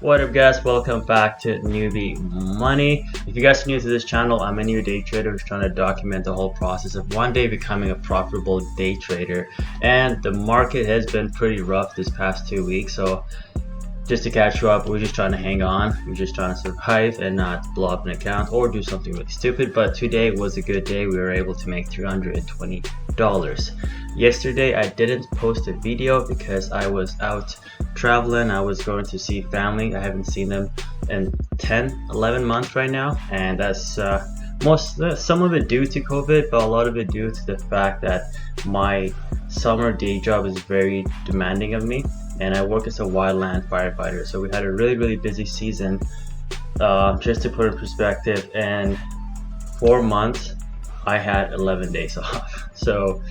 What up guys, welcome back to Newbie Money. If you guys are new to this channel, I'm a new day trader who's trying to document the whole process of one day becoming a profitable day trader. And the market has been pretty rough this past 2 weeks, so just to catch you up, we're just trying to hang on. We're just trying to survive and not blow up an account or do something really stupid. But today was a good day. We were able to make $320. Yesterday I didn't post a video because I was out traveling. I was going to see family. I haven't seen them in 11 months right now, and that's some of it due to COVID, but a lot of it due to the fact that my summer day job is very demanding of me, and I work as a wildland firefighter. So we had a really busy season. Just to put in perspective, in 4 months I had 11 days off, so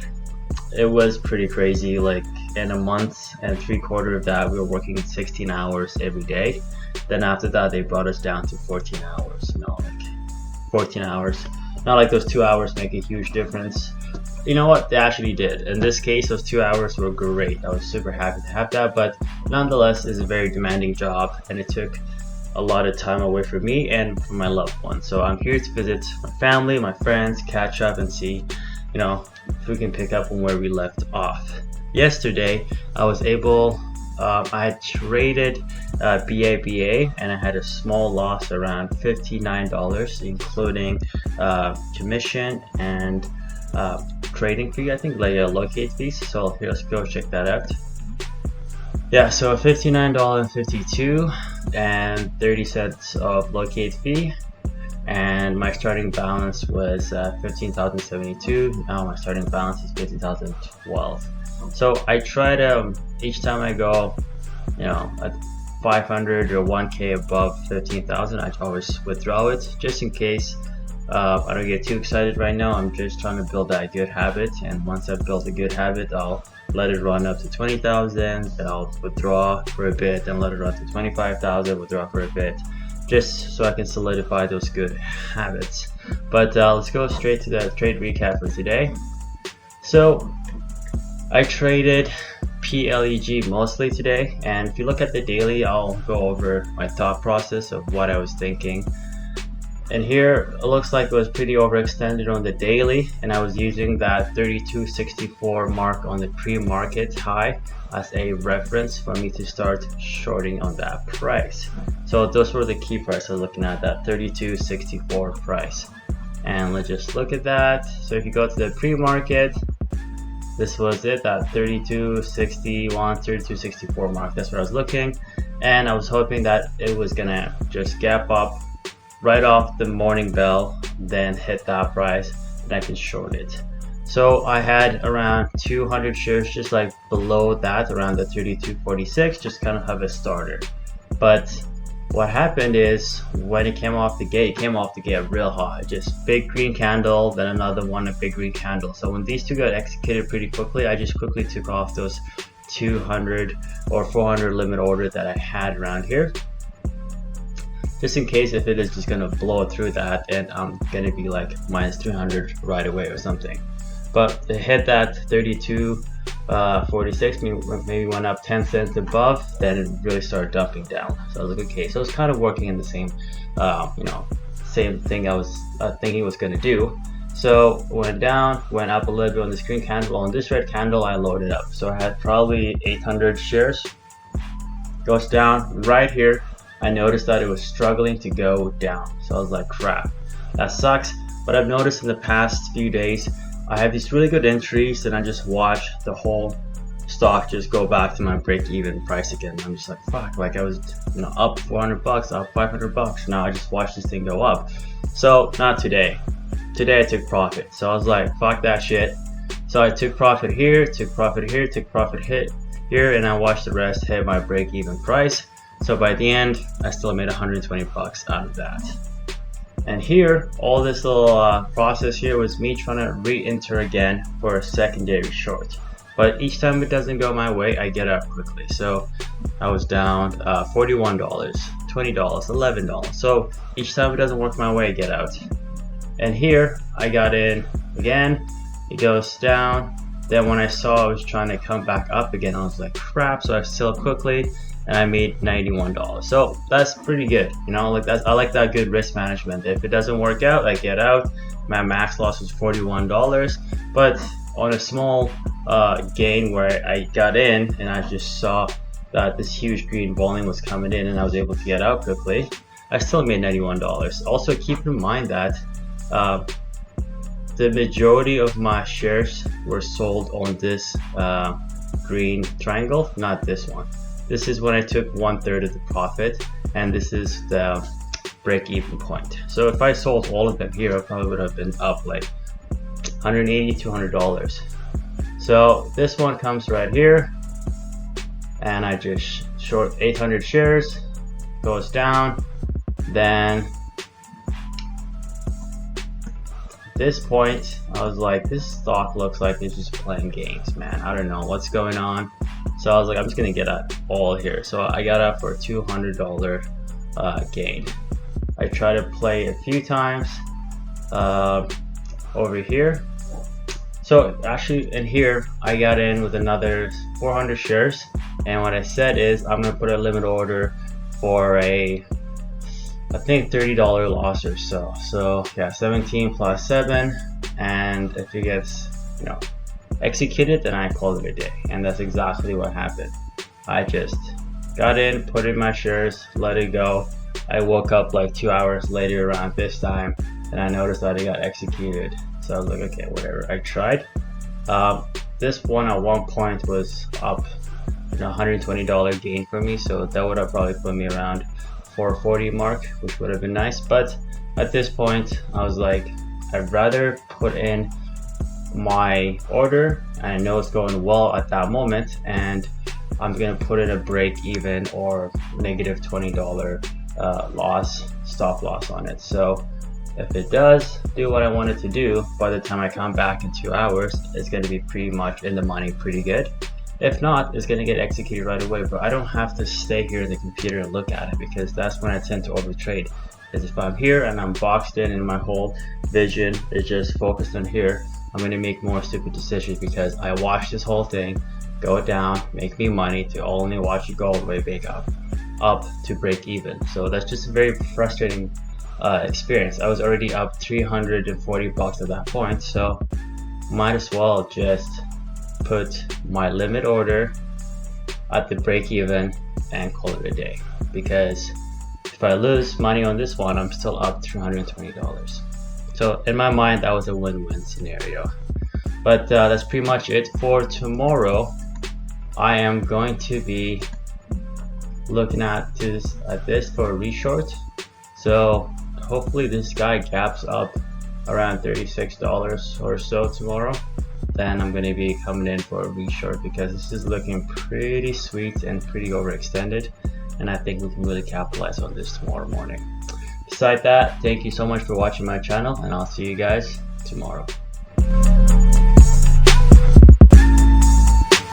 it was pretty crazy. Like in a month and 3/4 of that, we were working 16 hours every day. Then after that, they brought us down to 14 hours. You know, like 14 hours. Not like those 2 hours make a huge difference. You know what? They actually did. In this case, those 2 hours were great. I was super happy to have that, but nonetheless, it's a very demanding job, and it took a lot of time away from me and from my loved ones. So I'm here to visit my family, my friends, catch up, and see, you know, if we can pick up on where we left off. Yesterday, I was able, I had traded BABA, and I had a small loss around $59, including commission and trading fee, I think, like a locate fees. So here, let's go check that out. Yeah, so $59.52 and 30 cents of locate fee, and my starting balance was 15,072. Now my starting balance is 15,012. So I try to, each time I go, you know, at 500 or 1k above 15,000, I always withdraw it just in case. I don't get too excited right now. I'm just trying to build that good habit, and once I've built a good habit, I'll let it run up to 20,000, then I'll withdraw for a bit, then let it run to 25,000, withdraw for a bit, just so I can solidify those good habits. But let's go straight to the trade recap for today. So I traded PLEG mostly today, and if you look at the daily, I'll go over my thought process of what I was thinking. And here it looks like it was pretty overextended on the daily, and I was using that 32.64 mark on the pre-market high as a reference for me to start shorting on that price. So those were the key prices I was looking at, that 32.64 price. And let's just look at that. So if you go to the pre-market, this was it, that 32.61, 32.64 mark. That's where I was looking, and I was hoping that it was gonna just gap up right off the morning bell, then hit that price, and I can short it. So I had around 200 shares just like below that, around the 32.46, just kind of have a starter. But what happened is, when it came off the gate, it came off the gate real hot. Just big green candle, then another one, a big green candle. So when these two got executed pretty quickly, I just quickly took off those 200 or 400 limit order that I had around here, just in case if it is just gonna blow through that and I'm gonna be like minus 300 right away or something. But it hit that 32.46, maybe went up 10 cents above, then it really started dumping down. So I was like, okay, so it's kind of working in the same, you know, same thing I was thinking it was gonna do. So went down, went up a little bit on this green candle. On this red candle, I loaded up. So I had probably 800 shares. Goes down right here. I noticed that it was struggling to go down, so I was like, crap, that sucks. But I've noticed in the past few days, I have these really good entries, and I just watch the whole stock just go back to my break-even price again. I'm just like, fuck, like I was, you know, up 400 bucks, up 500 bucks. Now I just watch this thing go up. So not today. Today I took profit. So I was like, fuck that shit. So I took profit here, took profit here, took profit hit here, and I watched the rest hit my break-even price. So by the end, I still made 120 bucks out of that. And here, all this little process here was me trying to re-enter again for a secondary short. But each time it doesn't go my way, I get up quickly. So I was down $41, $20, $11. So each time it doesn't work my way, I get out. And here, I got in again. It goes down. Then when I saw I was trying to come back up again, I was like, crap. So I sell quickly. and I made $91. So that's pretty good, you know, like I like that good risk management. If it doesn't work out, I get out. My max loss was $41, but on a small gain where I got in and I just saw that this huge green volume was coming in and I was able to get out quickly, I still made $91. Also keep in mind that the majority of my shares were sold on this green triangle, not this one. This is when I took 1/3 of the profit, and this is the break-even point. So if I sold all of them here, I probably would have been up like $180, $200. So this one comes right here, and I just short 800 shares, goes down, then this point I was like, this stock looks like it's just playing games, man. I don't know what's going on. So I was like, I'm just gonna get out all here. So I got out for a $200 gain. I tried to play a few times over here. So actually in here I got in with another 400 shares, and what I said is I'm gonna put a limit order for a, I think $30 loss or so. So yeah, 17 plus 7, and if it gets, you know, executed, then I call it a day. And that's exactly what happened. I just got in, put in my shares, let it go. I woke up like 2 hours later around this time, and I noticed that it got executed. So I was like, okay, whatever. I tried. This one at one point was up, you know, $120 gain for me, so that would have probably put me around 440 mark, which would have been nice. But at this point I was like, I'd rather put in my order and I know it's going well at that moment, and I'm gonna put in a break even or negative $20 loss, stop loss on it. So if it does do what I want it to do, by the time I come back in 2 hours, it's gonna be pretty much in the money, pretty good. If not, it's going to get executed right away, but I don't have to stay here in the computer and look at it, because that's when I tend to overtrade. Because if I'm here and I'm boxed in and my whole vision is just focused on here, I'm going to make more stupid decisions, because I watched this whole thing go down, make me money, to only watch it go all the way back up to break even. So that's just a very frustrating experience. I was already up $340 at that point, so might as well just put my limit order at the break even and call it a day, because if I lose money on this one, I'm still up $320. So in my mind, that was a win-win scenario. But that's pretty much it for tomorrow. I am going to be looking at this for a reshort. So hopefully this guy gaps up around $36 or so tomorrow. Then I'm going to be coming in for a reshort, because this is looking pretty sweet and pretty overextended, and I think we can really capitalize on this tomorrow morning. Besides that, thank you so much for watching my channel, and I'll see you guys tomorrow.